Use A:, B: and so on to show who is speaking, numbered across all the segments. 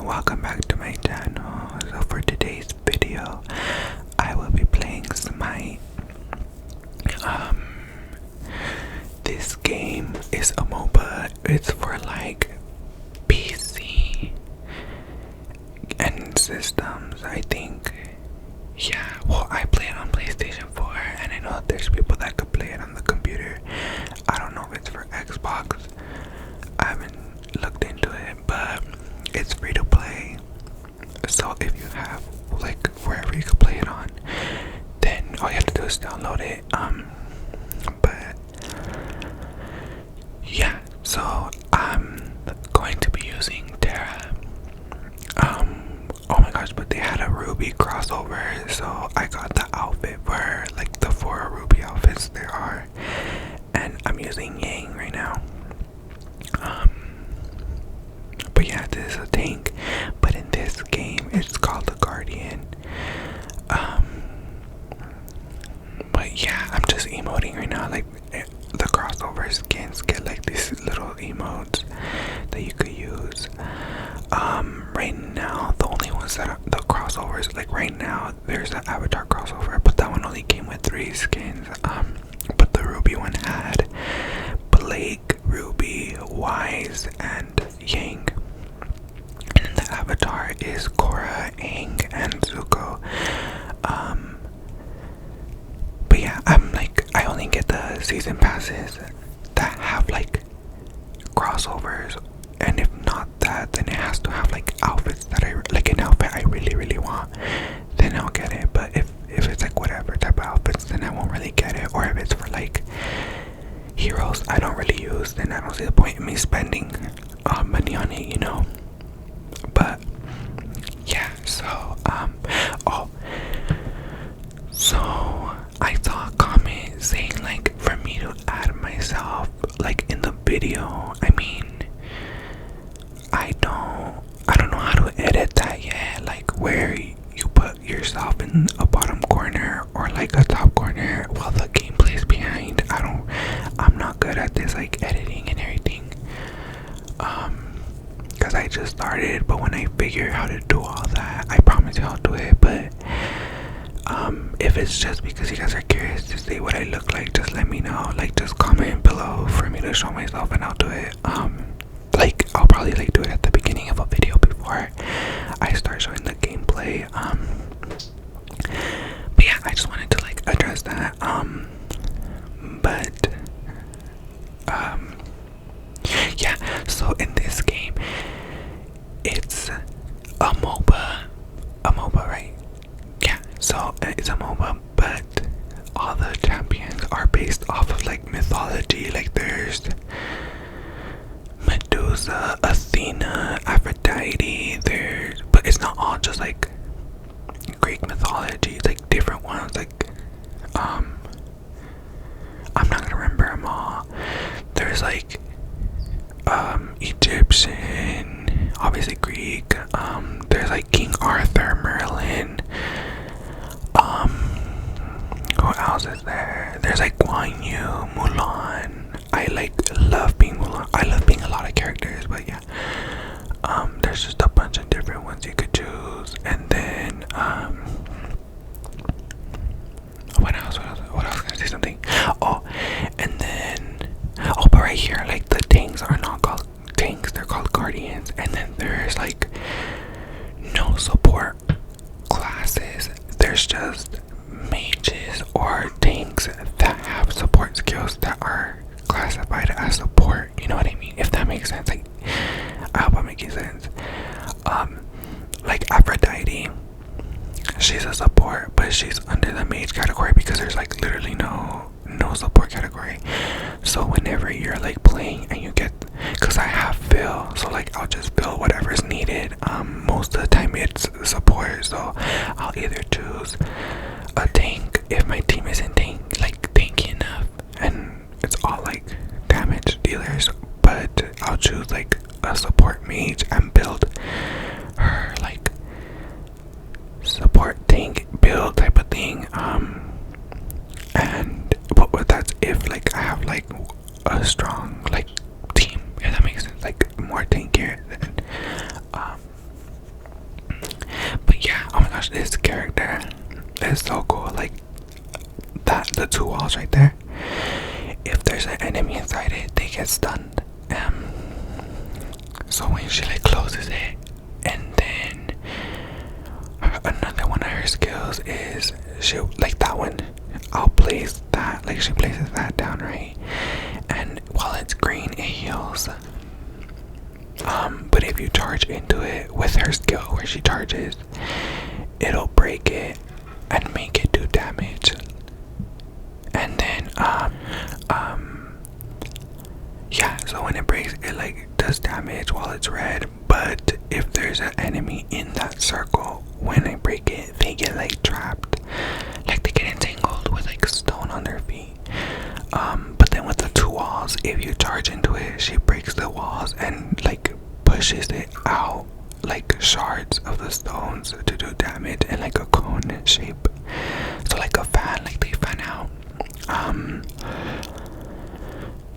A: welcome back to my channel. So for today's video, I will be playing Smite. This game is a MOBA. It's for like PC and systems, I think. Yeah, well, I play it on PlayStation 4, and I know that there's people that could play it on the computer. I don't know if it's for Xbox. I haven't looked into it, but it's free to play. So if you have like wherever you can play it on, then all you have to do is download it. But yeah, so I'm going to be using Terra. Oh my gosh, but they had a RWBY crossover, so I got the outfit for like the 4 RWBY outfits there are, and I'm using Yang right now. But yeah, this is a tank, but in this game it's called the Guardian. But yeah, I'm just emoting right now. Like the crossover skins get like these little emotes that you could use. Right now the only ones that are the crossovers, like right now there's an avatar crossover, but that one only came with 3 skins. But the RWBY one had Blake, Ruby, Wise, and Yang. And then the avatar is Korra, Aang, and Zuko. But yeah, I only get the season passes that have like crossovers, and if not that, then it has to have like outfits that I like, an outfit I really want, then I'll get it. But if it's like whatever type of outfits, then I won't really get it. Or if it's for like heroes I don't really use, then I don't see the point in me spending money on it, you know. But yeah, so so I saw a comment saying like for me to add myself like in the video. I mean, I don't know how to edit that yet, like where you put yourself in a bottom corner or like a top corner while the gameplay is behind. I'm not good at this, like editing and everything, because I just started. But when I figure how to do all that, I promise you I'll do it. But if it's just because you guys are curious to see what I look like, just let me know. Like just comment below for me to show myself and I'll do it. Like I'll probably like do it at the beginning of a video before I start showing the gameplay. But yeah, I just wanted to like address that. But yeah, so in this game it's a MOBA, right? Yeah, so it's a MOBA, but all the champions are based off of like mythology. Like there's Medusa, Athena, Aphrodite, but it's not all just like Greek mythology. It's like different ones, like I'm not gonna remember them all. There's like Egyptian, obviously Greek, there's like King Arthur, Merlin, who else is there? There's like Guan Yu, Mulan. I love being Mulan. I love being a lot of characters, but yeah, there's just a bunch of different ones you could choose. And then what else? Can I say something? But right here, like the tanks are not called tanks, they're called guardians. And then there's like no support classes. There's just mages or tanks that have support skills that are classified as support. You know what I mean? If that makes sense. Like I hope I'm making sense. Like Aphrodite, she's a support, but she's under the mage category because there's like literally no support category. So whenever you're like playing and you get, because I have fill, so like I'll just fill whatever's needed. Most of the time it's support, so I'll either choose a tank if my team isn't tanky enough and it's all like damage dealers, but I'll choose like a support mage and build her like support tank build type of thing. But that's if like I have like a strong like team, if that makes sense, like more tankier than this character is so cool. Like that, the two walls right there. If there's an enemy inside it, they get stunned. So when she like closes it, and then another one of her skills is she like that one. I'll place that, like she places that down, right? And while it's green, it heals. But if you charge into it with her skill where she charges, it'll break it and make it do damage. And then yeah, so when it breaks, it like does damage while it's red. But if there's an enemy in that circle, when I break it, they get like trapped, like they get entangled with like stone on their feet. But then with the two walls, if you charge into it, she breaks the walls and like pushes it out like shards of the stones to do damage in like a cone shape. So like a fan, like they fan out.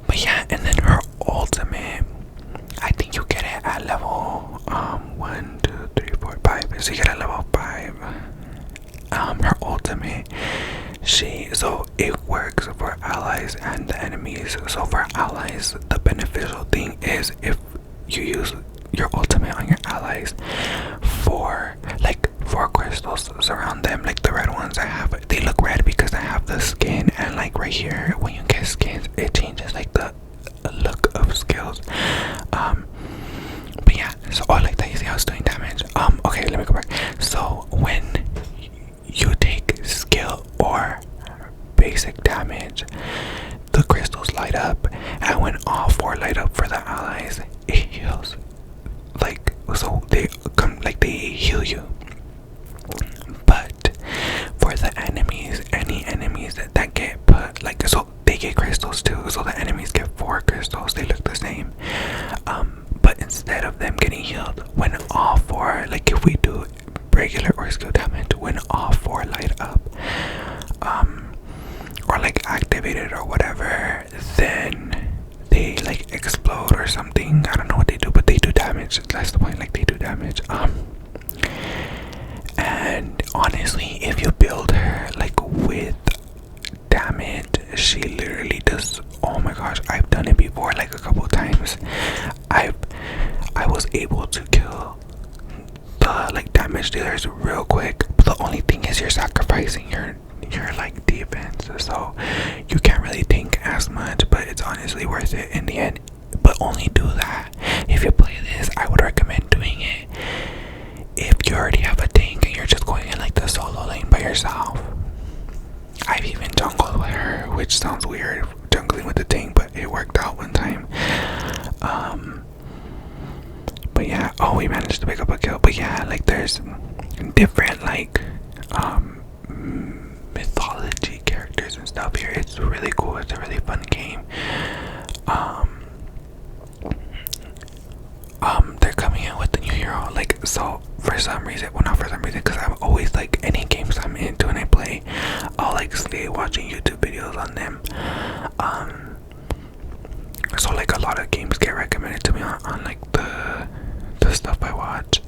A: But yeah, and then her ultimate, I think you get it at level 1, 2, 3, 4, 5. So you get it at level 5. Her ultimate, so it works for allies and the enemies. So for allies, the beneficial thing is if you use your ultimate on your allies for like 4 crystals surround them, like the red ones I have, they look red because I have the skin, and like right here when you get skins, it changes like the look of skills. But yeah, so like that, you see how it's doing damage. Okay, let me go back. So when you take skill or basic damage, the crystals light up, and when all 4 light up for the allies, it heals. Like, so they come, like they heal you. But for the enemies, any enemies that get put, like, so they get crystals too, so the enemies get 4 crystals, they look the same. But instead of them getting healed, when all 4, like if we do regular or skill damage, when all 4 light up, or like activated or whatever, then they like explode or something. I don't know what they do, but they do damage. That's the point, like they do damage. And honestly, if you build her like with damage, she literally does, oh my gosh, I've done it before like a couple times. I was able to kill the like damage dealers real quick, but the only thing is you're sacrificing your like defense, so you can't really tank as much, but it's honestly worth it in the end. But only do that if you play this. I would recommend doing it if you already have a tank and you're just going in like the solo lane by yourself. I've even jungled with her, which sounds weird, jungling with the tank, but it worked out one time. But yeah, oh, we managed to pick up a kill. But yeah, like there's different like mythology characters and stuff here. It's really cool. It's a really fun game. They're coming in with the new hero, like, so for some reason, well, not for some reason, because I'm always like, any games I'm into and I play, I'll like stay watching YouTube videos on them. So like a lot of games get recommended to me on like the stuff I watch.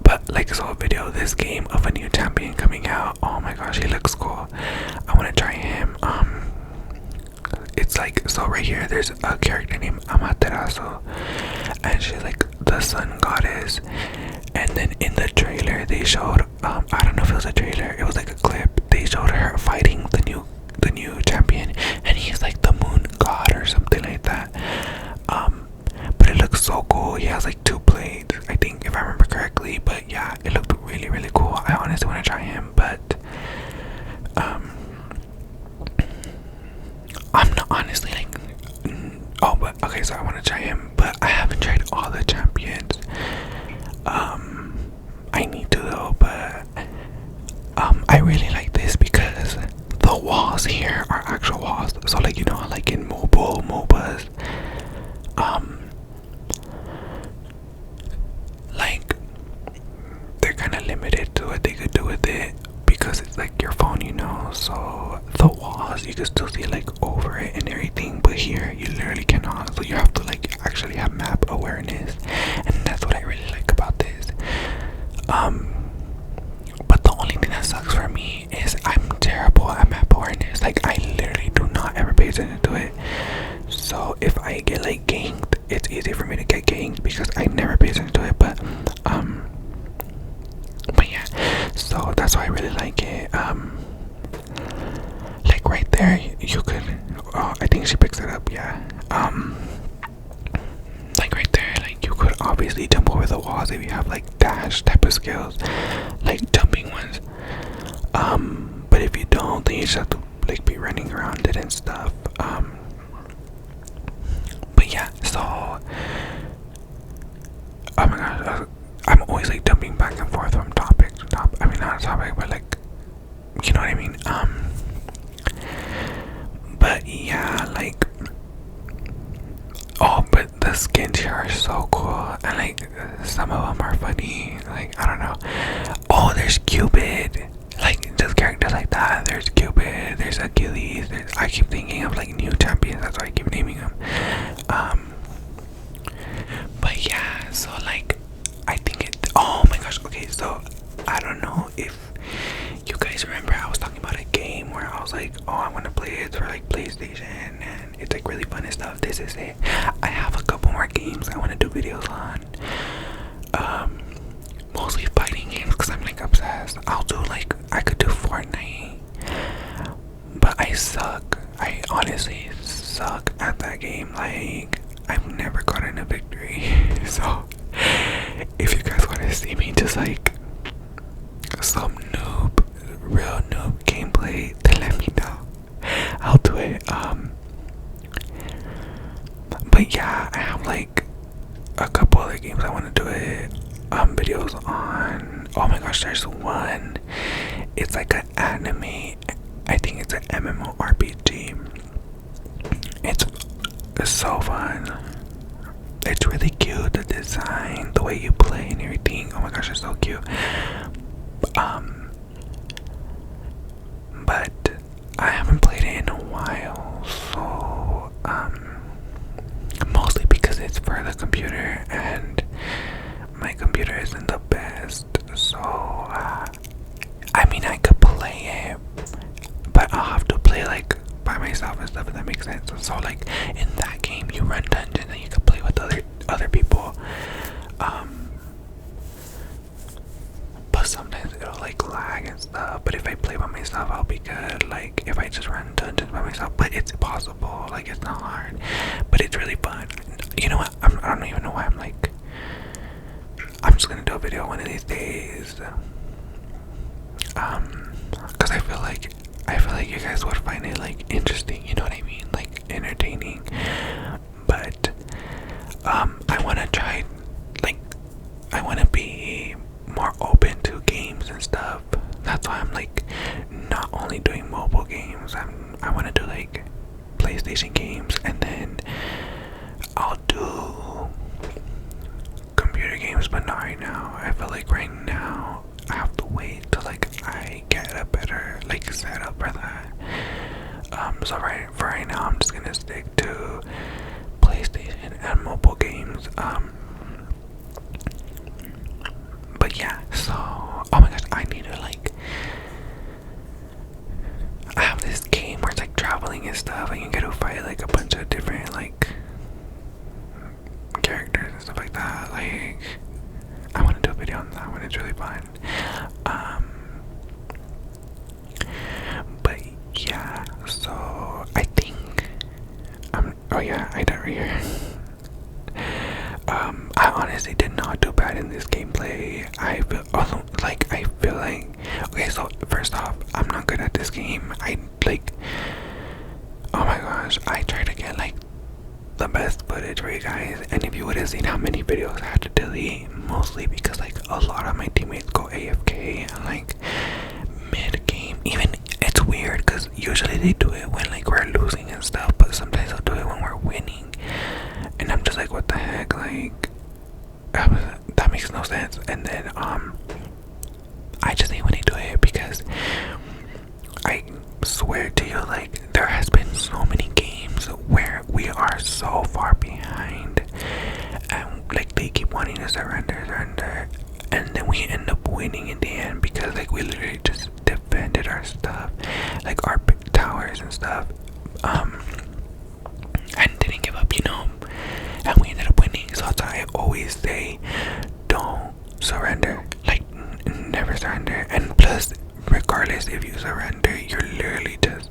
A: But like, so a video of this game of a new champion coming out, oh my gosh, he looks cool. I want to try him. It's like, so right here there's a character named Amaterasu, and she's like the sun goddess. And then in the trailer they showed, I don't know if it was a trailer, it was like a clip, they showed her fighting the new champion, and he's like the moon god or something like that. But it looks so cool. He has like 2 blades, I think, if I remember correctly. But yeah, it looked really, really cool. I honestly want to try him, but I'm not honestly like, oh, but okay, so I want to try him, but I haven't tried all the champions. I need to though, but I really like this because the walls here are actual walls. So like, you know, like in MOBAs, like they're kind of limited to what they could do with it because it's like your phone, you know. So the walls, you can still see like over it and everything, but here you literally cannot. So you have to like actually have map awareness, and that's what I really like about this. it's easy for me to get gangs because I never pay attention to it, but yeah, so that's why I really like it. Like right there, you could, oh, I think she picks it up, yeah. Like right there, like you could obviously jump over the walls if you have like dash type of skills, like jumping ones. But if you don't, then you just have to like be running around it and stuff. But yeah, so oh my gosh, I'm always like jumping back and forth from topic to topic. I mean, not a topic, but like, you know what I mean. But yeah, like, oh, but the skins here are so cool, and like some of them are funny. Like, I don't know. Oh, there's Cupid. Like just characters like that. There's Cupid. There's Achilles. I keep thinking of like new champions. That's why I keep naming them. But yeah, so like I think it. Oh my gosh. Okay, so I don't know if you guys remember I was talking about a game where I was like, oh, I want to play it for like PlayStation and it's like really fun and stuff. This is it. I have a couple more games I want to do videos on. Mostly fighting games because I'm like obsessed. I'll do like, I could do Fortnite, but I suck. I honestly suck at that game. Like, I've never gotten a victory. So if you guys want to see me just like some noob, real noob gameplay, then let me know. I'll do it. But yeah, I have like a couple other games I want to do it videos on. Oh my gosh, there's one. It's like an anime. I think it's an MMORPG. It's so fun. It's really cute. The design, the way you play and everything. Oh my gosh, it's so cute. But I haven't played it in a while, so mostly because it's for the computer and my computer isn't the best. So I mean, I could play it, but I'll have to play like by myself and stuff, if that makes sense. So like in that game, you run dungeons and you can play with other people. But sometimes it'll like lag and stuff. But if I play by myself, I'll be good. Like if I just run dungeons by myself, but it's possible. Like it's not hard, but it's really fun. You know what? I don't even know why I'm like. I'm just gonna do a video one of these days. Cause I feel like you guys would find it like interesting. You know what I mean? Like entertaining. But I wanna try. Like I wanna be more open to games and stuff. That's why I'm like not only doing mobile games. I want to do like PlayStation games, and then I'll do computer games, but not right now. I feel like right now I have to wait till like I get a better like setup for that. So for right now, I'm just gonna stick to PlayStation and mobile games. But yeah, so oh my gosh, I need to like I have this game where it's like traveling and stuff, and you get to fight like a bunch of different like characters and stuff like that. Like I want to do a video on that one. It's really fun. But yeah, so I think oh yeah, I done right here. I honestly did not do bad in this gameplay. I feel like okay, so first off, I'm not good at this game. I like oh my gosh, I tried to get like the best footage for you guys, and if you would have seen how many videos I had to delete, mostly because like a lot of my teammates go AFK and like mid game. Even it's weird because usually they do it when like we're losing and stuff, but sometimes they'll do it when we're winning, and I'm just like, what the heck, like that makes no sense. And then I just hate when they do it because I swear to you, like there has been so many games where we are so far behind and like they keep wanting to surrender, and then we end up winning in the end because like we literally just defended our stuff, like our towers and stuff, and didn't give up, you know, and we ended up always say don't surrender. Like, never surrender. And plus, regardless if you surrender, you're literally just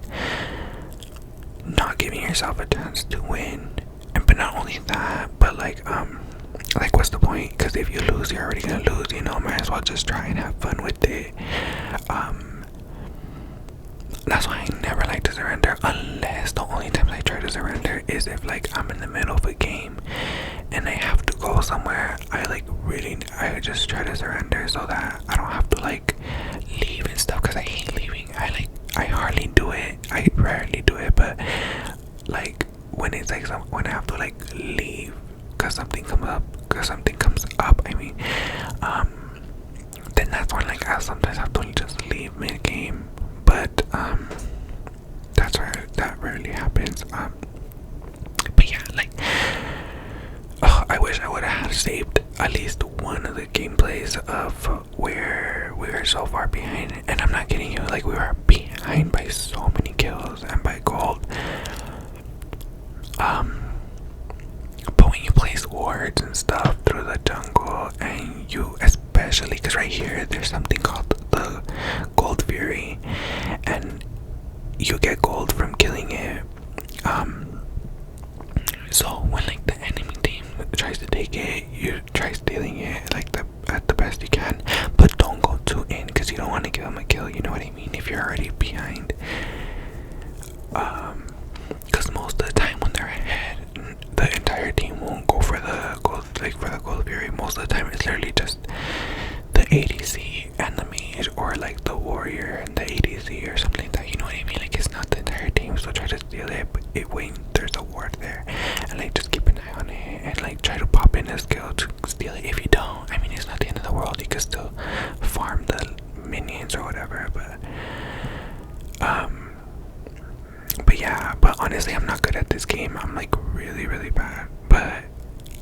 A: not giving yourself a chance to win. And but not only that, but like what's the point? Because if you lose, you're already gonna lose, you know. Might as well just try and have fun with it. That's why I never like to surrender, unless the only times I try to surrender is if like I'm in the middle of a game and I have to go somewhere. I just try to surrender so that I don't have to like leave and stuff, because I hate leaving. I hardly do it. I rarely do it, but like when it's like when I have to like leave because something comes up, I mean, then that's when like I sometimes have to just leave mid game. But that rarely happens. But yeah, like, I wish I would have saved at least one of the gameplays of where we were so far behind. And I'm not kidding you, like we were behind by so many kills and by gold. But when you place wards and stuff through the jungle, and you especially, because right here there's something called the gold fury, and you get gold from killing it. So when like the enemy team tries to take it, you try stealing it like at the best you can, but don't go too in, because you don't want to give them a kill, you know what I mean, if you're already behind. Because most of the time when they're ahead, the entire team won't go for the gold, like for the gold fury. Most of the time it's literally just the ADC and the mage, or like the warrior and the ADC or something like that, you know what I mean. Like, it's not the entire team, so try to steal it, but when there's a ward there, and like just keep an eye on it, and like try to pop in a skill to steal it. If you don't, I mean, it's not the end of the world, you can still farm the minions or whatever. But yeah, but honestly I'm not good at this game. I'm like really, really bad, but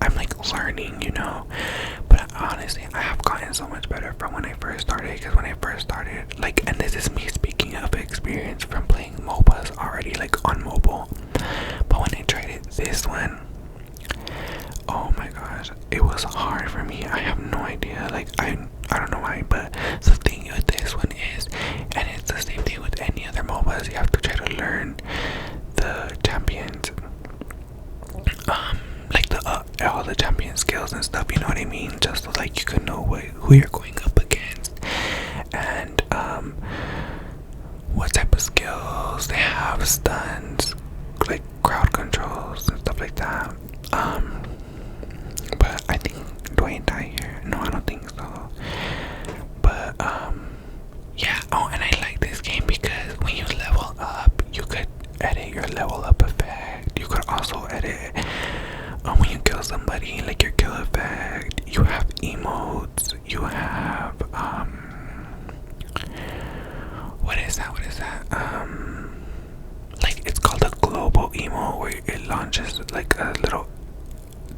A: I'm like learning, you know. But honestly, I have gotten so much better from when I first started, because when I first started, like, and this is me speaking of experience from playing MOBAs already, like on mobile. But when I tried it, this one, oh my gosh, it was hard for me. I have no idea, like I don't know why, but the thing with this one is, and it's the same thing with any other MOBAs, you have to try to learn the champions, like all the champion skills and stuff, you know what I mean, just so like you can know who you're going up against, and what type of skills they have, stuns, like crowd controls and stuff like that. But I think, do I die here? No, I don't think so. But yeah. Oh, and I like this game because when you level up, you could edit your level up effect. You could also edit when you kill somebody, like your kill effect. You have emotes. You have what is that? Like, it's called a global emote, where it launches like a little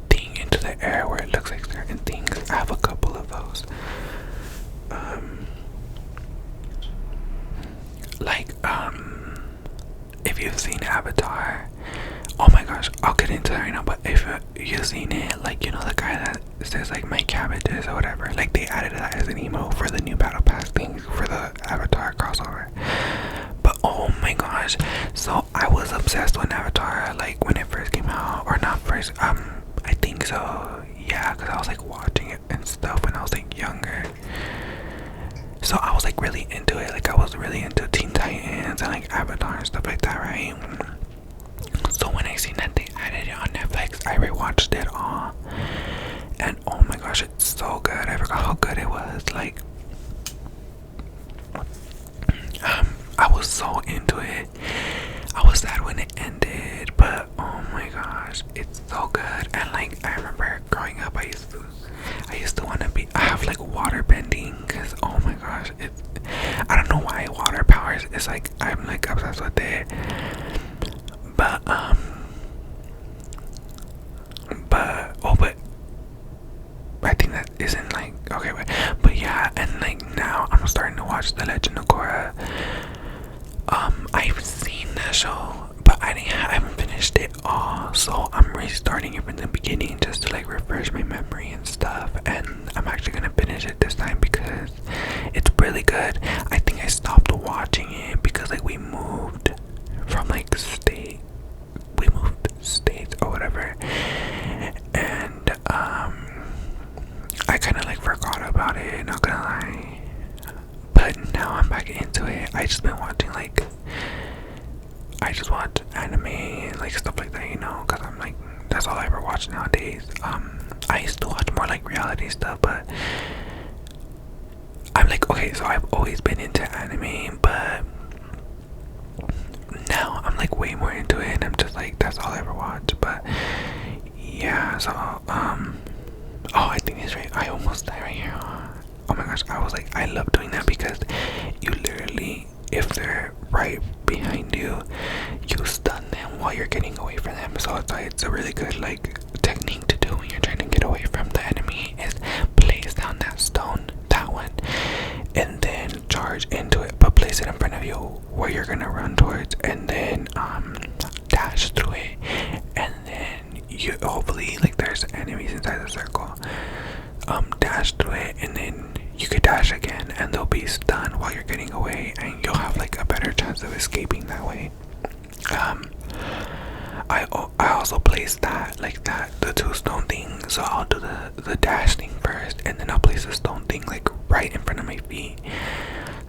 A: thing into the air where it looks like certain things. I have a couple of those. If you've seen Avatar, oh my gosh, I'll get into that right now, but if you've seen it, like, you know, the guy that says like my cabbages or whatever, like they added that as an emote for the new battle pass thing for the Avatar crossover. But oh my gosh, so I was obsessed with Avatar, like when it first came out, or not first, I think so, yeah, because I was like watching it and stuff when I was like younger. So I was like really into it, like I was really into Teen Titans and like Avatar and stuff like that, right? So when I seen that they added it on Netflix, I rewatched it all, and oh my gosh, it's so good. I forgot how good it was. Like, I was so into it. I was sad when it ended, but oh my gosh, it's so good. And like, I remember growing up, I used to want to be, I have like water bending, because oh my gosh, I don't know why water powers, it's like, I'm like obsessed with it. But I think that isn't like, okay, wait, but yeah. And like now I'm starting to watch The Legend of Korra. I've seen that show, but I haven't finished it all, so I'm restarting it from the beginning just to like refresh my memory and I just been watching like, I just watch anime and like stuff like that, you know, because I'm like, that's all I ever watch nowadays. I used to watch more like reality stuff, but I'm like, okay, so I've always been into anime, but now I'm like way more into it, and I'm just like, that's all I ever watch. But yeah, so oh, I think it's right. I almost died right here. Oh my gosh, I was like, I love doing that because you literally, if they're right behind you, you stun them while you're getting away from them. So it's like, it's a really good like technique to do when you're trying to get away from the enemy, is place down that stone, that one, and then charge into it, but place it in front of you where you're gonna run towards, and then dash through it, and then you hopefully like there's enemies inside the circle. Dash through it, and then you could dash again, and they'll be stunned while you're getting away, and you'll have like a better chance of escaping that way. I also place that like that the two stone thing, so I'll do the dash thing first, and then I'll place the stone thing like right in front of my feet.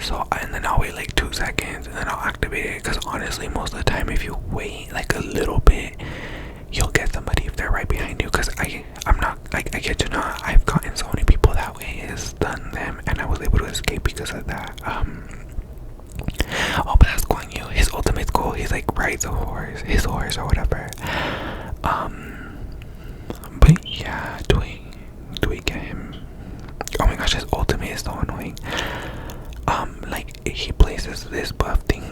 A: So, and then I'll wait like 2 seconds, and then I'll activate it. Because honestly, most of the time, if you wait like a little bit, you'll get somebody if they're right behind you. Because I'm not like, I get to know, I've gotten so many people that way, is stun them, and I was able to escape because of that. Oh, but that's Guan Yu. His ultimate's cool. He's like rides a horse, his horse or whatever. But yeah, do we get him? Oh my gosh, his ultimate is so annoying. Like he places this buff thing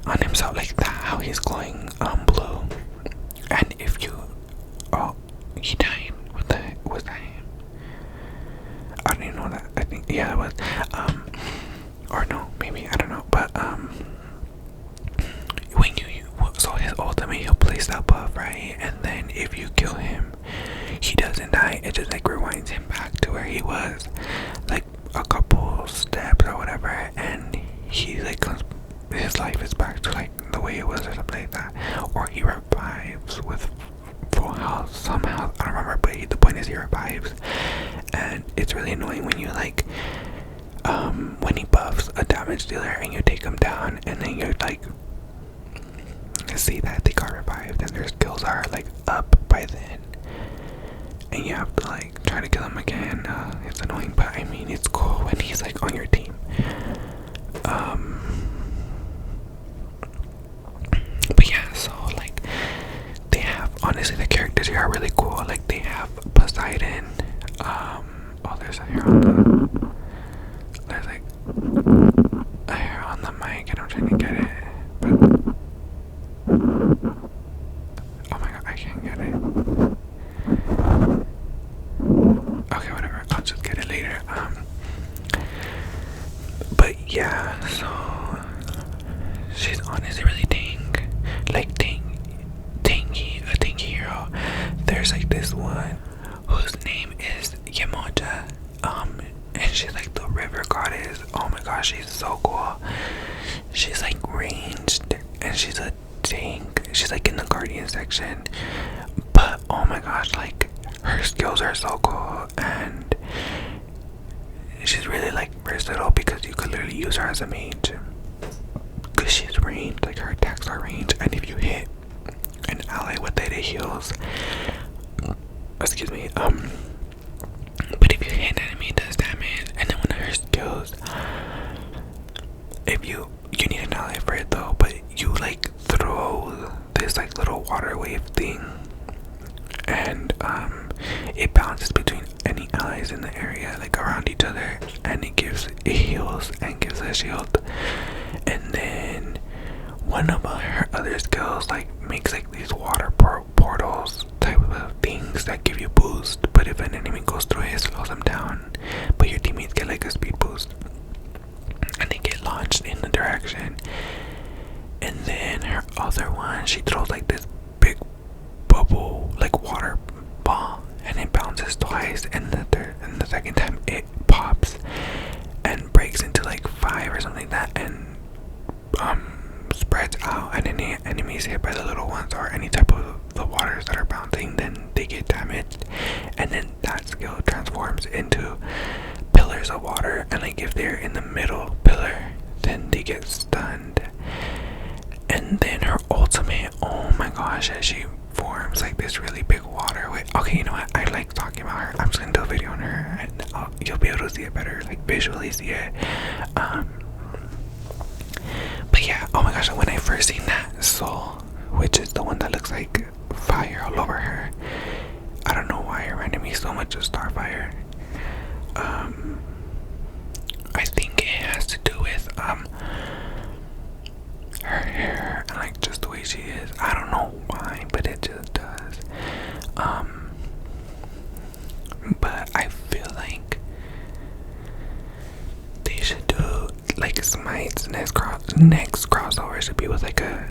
A: on himself like that, how he's glowing blue, and if you, oh, he died. What the heck was that him? I don't even know that. I think, yeah, it was or no, maybe, I don't know, but when you so his ultimate, he'll place that buff, right, and then if you kill him, he doesn't die. It just like rewinds him back to where he was, like a couple steps or whatever, and he like comes, his life is back to like the way it was or something like that, or he revives with full health somehow. I don't remember, but the point is he revives, and it's really annoying when you like when he buffs a damage dealer and you take him down, and then you're like, see that they got revived and their skills are like up by then, and you have to like try to kill him again. It's annoying, but I mean, it's cool when he's like on your team. But yeah, so like they have, honestly, the characters here are really cool. Like they have Poseidon. Oh, there's a hair on the, there's like a hair on the mic, and I'm trying to get it, but oh my god, I can't get it. Okay, whatever, I'll just get it later. But yeah, so she's honestly really like a tanky hero. There's like this one whose name is Yamoja, and she's like the river goddess. Oh my gosh, she's so cool. She's like ranged, and she's a tank. She's like in the guardian section, but oh my gosh, like her skills are so cool, and she's really like versatile because you could literally use her as a mage, because she's ranged, like her attacks are ranged, and if you hit an ally with it, it heals. Excuse me. But if you hit an enemy, it does damage, and then one of her skills, if you need an ally for it though, but you like throw this like little water wave thing, and it bounces between any allies in the area, like around each other, and it heals and gives a shield. And then one of her other skills like makes like these water portals type of things that give you boost, but if an enemy goes through it, it slows them down, but your teammates get like a speed boost, and they get launched in the direction. And then her other one, she throws like this big bubble, like water ball, and it bounces twice, and the second time it pops and breaks into like 5 or something like that, and spreads out, and any enemies hit by the little ones or any type of the waters that are bouncing, then they get damaged, and then that skill transforms into pillars of water, and like if they're in the middle pillar, then they get stunned. And then her ultimate, oh my gosh, as she forms like this really big water wave. Okay, you know what? I like talking about her. I'm just gonna do a video on her, and you'll be able to see it better, like visually see it. But yeah, oh my gosh, when I first seen that soul, which is the one that looks like fire all over her, I don't know why it reminded me so much of Starfire. I think it has to do with her hair and like just the way she is. I don't know why, but it just does. But I feel like they should do like Smite's next crossover should be with like an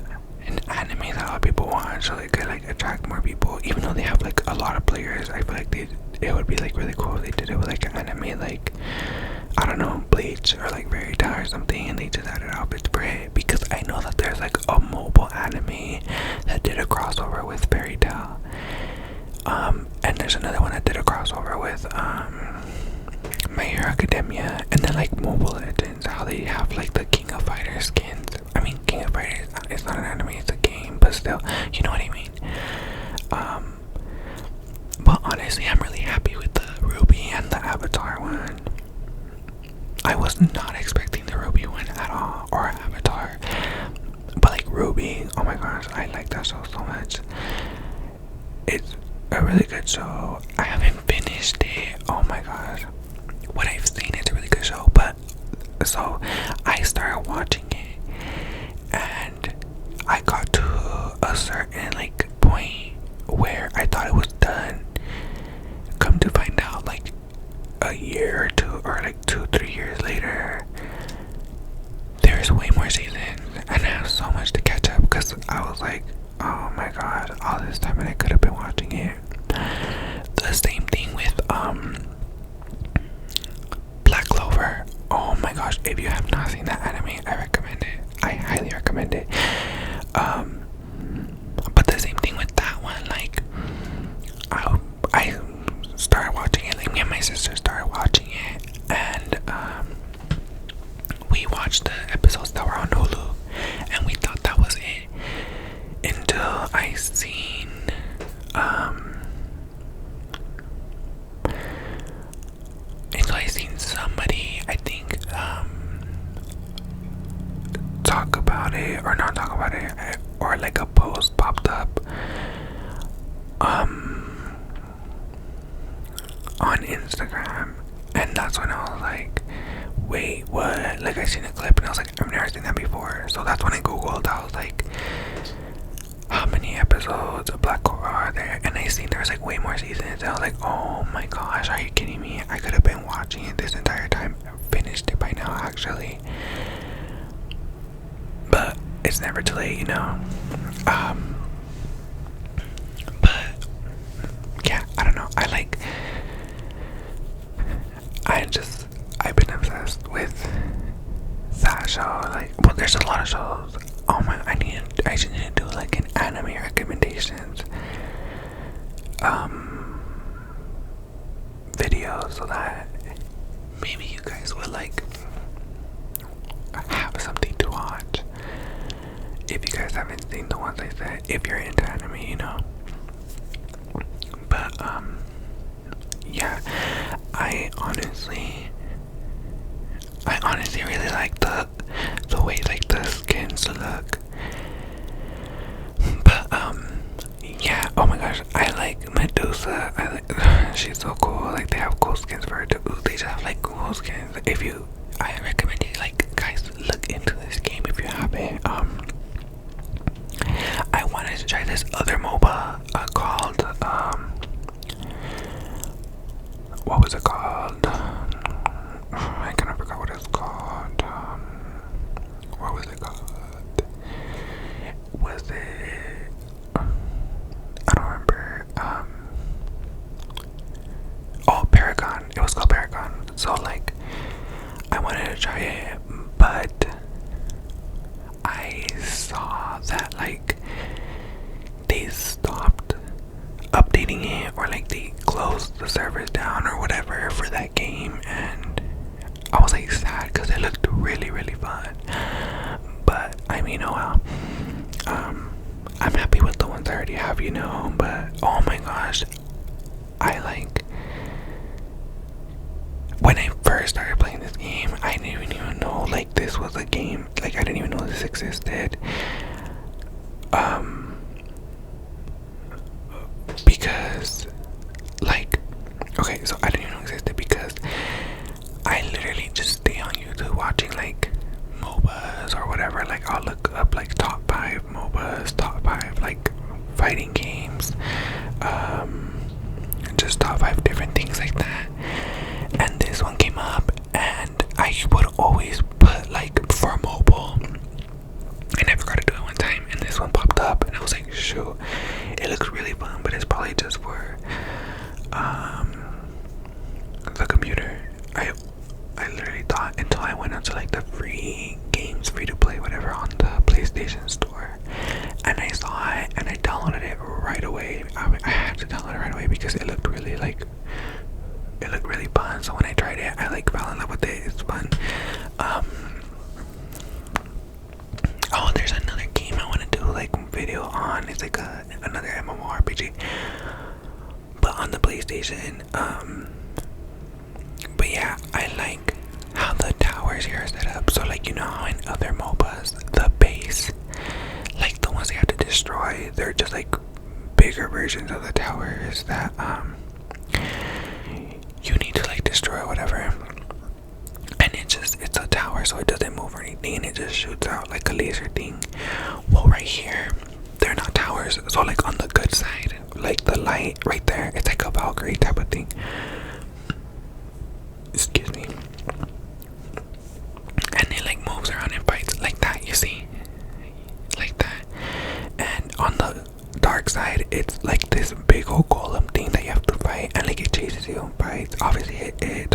A: anime that a lot of people watch, so they could like attract more people. Even though they have like a lot of players, I feel like it would be like really cool if they did it with like an anime, like I don't know, Bleach or like Verita or something, and they just added outfits for it. Because I know that there's like a mobile anime that did a crossover with Verita, and there's another one that did a crossover with My Hero Academia, and then like Mobile Legends, how they have like the King of Fighters skins. I mean, King of Fighters, it's not an anime, it's a game, but still, you know what I mean. But honestly, I'm really happy with the RWBY and the Avatar one. I was not expecting the RWBY one at all, or Avatar, but like RWBY, oh my gosh, I like that show so much. It's a really good show. I haven't finished it. Oh my gosh, what I've seen, it's a really good show. But so I started watching it, and I got to a certain like point where I thought it was done. Come to find out, like a year or two, or like 2-3 years later, there's way more seasons, and I have so much to catch up. Because I was like, oh my god, all this time and I could have been watching it. The same thing with Black Clover. Oh my gosh, if you have not seen that anime, I recommend it. I highly recommend it. But the same thing with that one, like I started watching it, like me and my sister started watching it, and we watched the episodes that were on Hulu, and we thought that was it until I seen somebody, I think, talk about it, or not talk about it, or like a post popped up on Instagram, and that's when I was like, wait, what? Like, I seen a clip and I was like, I've never seen that before. So that's when I googled. I was like, how many episodes of Black Clover are there? And I seen there was like way more seasons, and I was like, oh my gosh, are you kidding me? I could have been watching it this entire time. I finished it by now, actually, but it's never too late, you know. But yeah, I don't know, I've been obsessed with that show. Like, well, there's a lot of shows. Oh my, I just need to do like an anime recommendations video, so that maybe you guys would like have something to watch if you guys haven't seen the ones I said, if you're into anime, you know. But yeah, I honestly really like the way like the skins look. But yeah, oh my gosh, I like Medusa. She's so cool. Like, they have cool skins for her too. They just have like cool skins. I recommend you, like, guys, look into this game if you haven't. I wanted to try this other MOBA called what was it called? I kind of forgot what it's called. What was it called? Was it? I don't remember. Oh, Paragon. It was called Paragon. So like, I wanted to try it, but I saw that like they stopped updating it, or like they closed the servers down or whatever for that game, and I was like sad because it looked really, really fun. But I mean, oh well. I'm happy with the ones I already have, you know, but oh my gosh, I like, when I first started playing this game, I didn't even know like this was a game. Like I didn't even know this existed. Because like, okay, so I didn't even know it existed because I literally just stay on YouTube watching like MOBAs or whatever. Like I'll look up like top 5 MOBAs, top 5 like fighting games, just top 5 different things like that. And this one came up, and I would always put like for mobile, and I forgot to do it one time, and this one popped up, and I was like, shoot, it looks really fun, but it's probably just for the computer. I literally thought until I went onto like the free games, free to play, whatever, on the PlayStation Store, and I saw it and I downloaded it right away. I had to download it right away because it looked really like, it looked really fun. So when I tried it, I like fell in love with it. It's fun. Oh, there's another game I want to do like video on. It's like another MMORPG, but on the PlayStation. But yeah, I like how the towers here are set up. So like, you know how in other MOBAs, the base, like the ones you have to destroy, they're just like bigger versions of the towers that you need to like destroy or whatever. And it's a tower, so it doesn't move or anything, and it just shoots out like a laser thing. Well, right here, they're not towers. So like on the good side, like the light right there, it's like a Valkyrie type of thing. Excuse me. And it like moves around and fights like that, you see? Like that. And on the dark side, it's like this big old golem thing that you have to fight, and like it chases you and fights. Obviously it